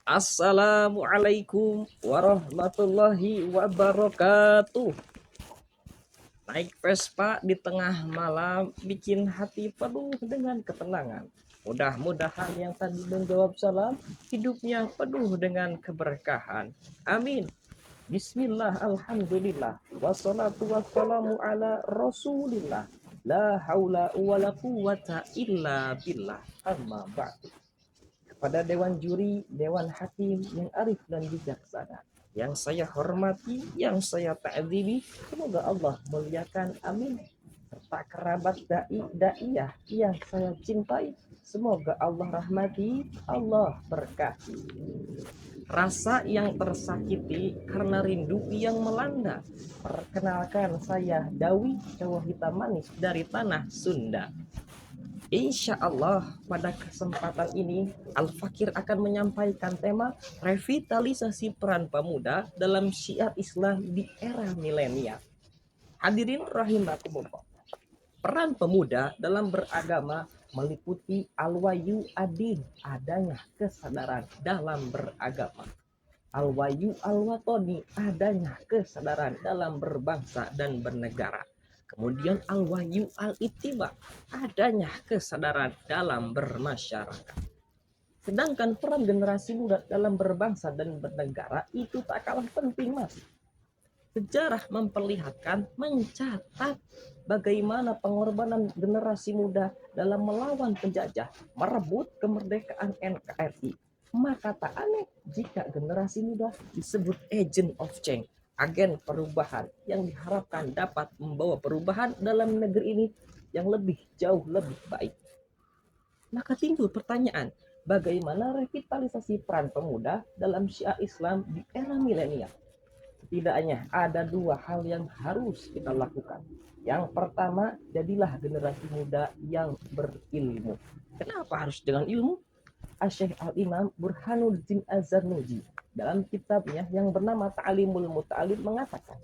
Assalamualaikum warahmatullahi wabarakatuh. Naik Vespa di tengah malam bikin hati penuh dengan ketenangan. Mudah-mudahan yang tadi menjawab salam hidupnya penuh dengan keberkahan. Amin. Bismillah, alhamdulillah, wassalatu wassalamu ala rasulillah. La haula wala quwata illa billah. Amma ba'du. Kepada Dewan Juri, Dewan Hakim yang arif dan bijaksana, yang saya hormati, yang saya ta'zimi, semoga Allah muliakan, amin. Serta kerabat da'iyah yang saya cintai, semoga Allah rahmati, Allah berkati. Rasa yang tersakiti karena rindu yang melanda. Perkenalkan, saya Dawi, cowok hitam manis dari tanah Sunda. Insya Allah pada kesempatan ini Al-Fakir akan menyampaikan tema revitalisasi peran pemuda dalam syiar Islam di era milenial. Hadirin rahimakumullah. Peran pemuda dalam beragama meliputi al-wayu adin, adanya kesadaran dalam beragama. Al-wayu al-watoni, adanya kesadaran dalam berbangsa dan bernegara. Kemudian al-wahyu al-ittiba, adanya kesadaran dalam bermasyarakat. Sedangkan peran generasi muda dalam berbangsa dan bernegara itu tak kalah penting, Mas. Sejarah memperlihatkan, mencatat bagaimana pengorbanan generasi muda dalam melawan penjajah, merebut kemerdekaan NKRI. Maka tak aneh jika generasi muda disebut agent of change, agen perubahan yang diharapkan dapat membawa perubahan dalam negeri ini yang lebih jauh lebih baik. Maka timbul pertanyaan, bagaimana revitalisasi peran pemuda dalam syiar Islam di era milenial? Setidaknya ada dua hal yang harus kita lakukan. Yang pertama, jadilah generasi muda yang berilmu. Kenapa harus dengan ilmu? Syekh Al-Imam Burhanuddin Az-Zarnuji dalam kitabnya yang bernama Ta'limul Muta'alim mengatakan,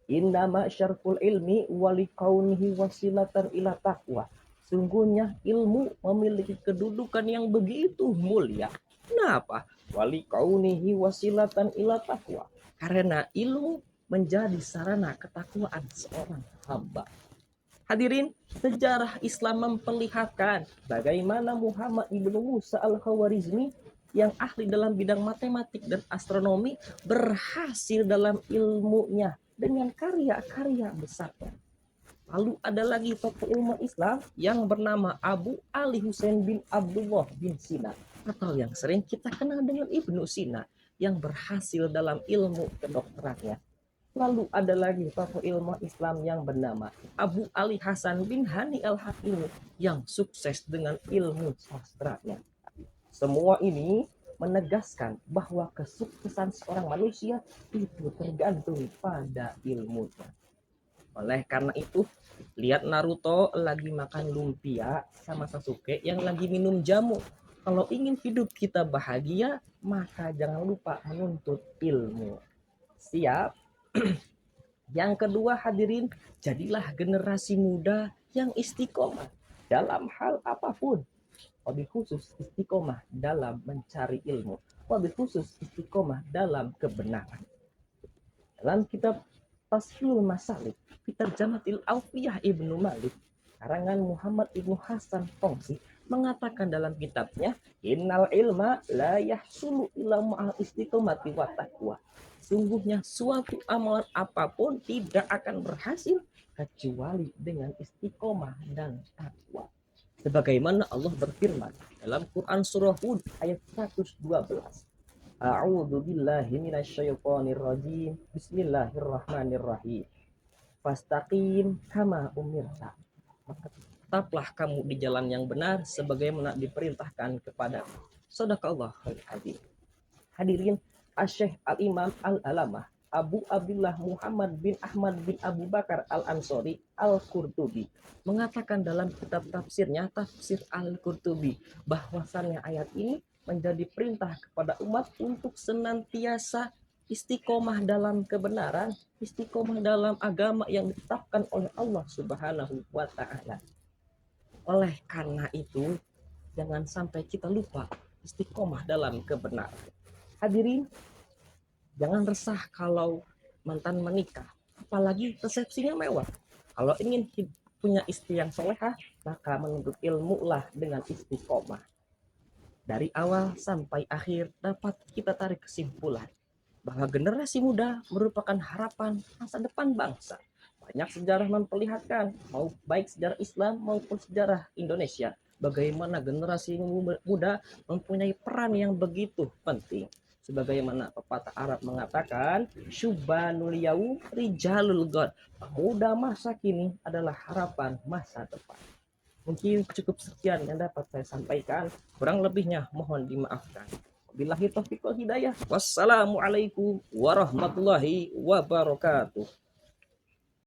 Innama syarful ilmi wali kaunihi wasilatan ila taqwa. Sungguhnya ilmu memiliki kedudukan yang begitu mulia. Kenapa? Wali kaunihi wasilatan ila taqwa. Karena ilmu menjadi sarana ketakwaan seorang hamba. Hadirin, sejarah Islam memperlihatkan bagaimana Muhammad ibnu Musa al-Khawarizmi yang ahli dalam bidang matematik dan astronomi berhasil dalam ilmunya dengan karya-karya besarnya. Lalu ada lagi tokoh ilmu Islam yang bernama Abu Ali Husain bin Abdullah bin Sina, atau yang sering kita kenal dengan Ibnu Sina, yang berhasil dalam ilmu kedokterannya. Lalu ada lagi tokoh ilmu Islam yang bernama Abu Ali Hasan bin Hani al-Hakimi yang sukses dengan ilmu sastranya. Semua ini menegaskan bahwa kesuksesan seorang manusia itu tergantung pada ilmunya. Oleh karena itu, lihat Naruto lagi makan lumpia sama Sasuke yang lagi minum jamu. Kalau ingin hidup kita bahagia, maka jangan lupa menuntut ilmu. Siap? Yang kedua, hadirin, jadilah generasi muda yang istiqomah dalam hal apapun. Wabil khusus istiqomah dalam mencari ilmu. Wabil khusus istiqomah dalam kebenaran. Dalam kitab Tasfilul Masalik, Fitarjamatil Alfiyah Ibnu Malik, karangan Muhammad Ibnu Hasan Tongsi, mengatakan dalam kitabnya, Innal ilma la yahsulu illa ma'al istiqomati wa taqwa. Sungguhnya suatu amalan apapun tidak akan berhasil kecuali dengan istiqomah dan takwa. Sebagaimana Allah berfirman dalam Quran surah Hud ayat 112. A'udzu billahi minasyaitonir rajim. Bismillahirrahmanirrahim. Fastaqim kama umirta. Maka tetaplah kamu di jalan yang benar sebagaimana diperintahkan kepada. Shadaqallahul azim. Hadirin, Syekh Al-Imam Al-Alamah Abu Abdullah Muhammad bin Ahmad bin Abu Bakar Al-Ansori Al-Qurtubi mengatakan dalam kitab tafsirnya, Tafsir Al-Qurtubi, bahwasannya ayat ini menjadi perintah kepada umat untuk senantiasa istiqomah dalam kebenaran, istiqomah dalam agama yang ditetapkan oleh Allah Subhanahu wa Ta'ala. Oleh karena itu, jangan sampai kita lupa istiqomah dalam kebenaran. Hadirin, jangan resah kalau mantan menikah, apalagi resepsinya mewah. Kalau ingin punya istri yang solehah, maka menuntut ilmu lah dengan istiqomah. Dari awal sampai akhir dapat kita tarik kesimpulan bahwa generasi muda merupakan harapan masa depan bangsa. Banyak sejarah memperlihatkan, mau baik sejarah Islam maupun sejarah Indonesia, bagaimana generasi muda mempunyai peran yang begitu penting. Sebagaimana pepatah Arab mengatakan, syubanul yaum rijalul ghad. Pemuda masa kini adalah harapan masa depan. Mungkin cukup sekian yang dapat saya sampaikan. Kurang lebihnya mohon dimaafkan. Billahi taufiq wal hidayah. Wassalamualaikum warahmatullahi wabarakatuh.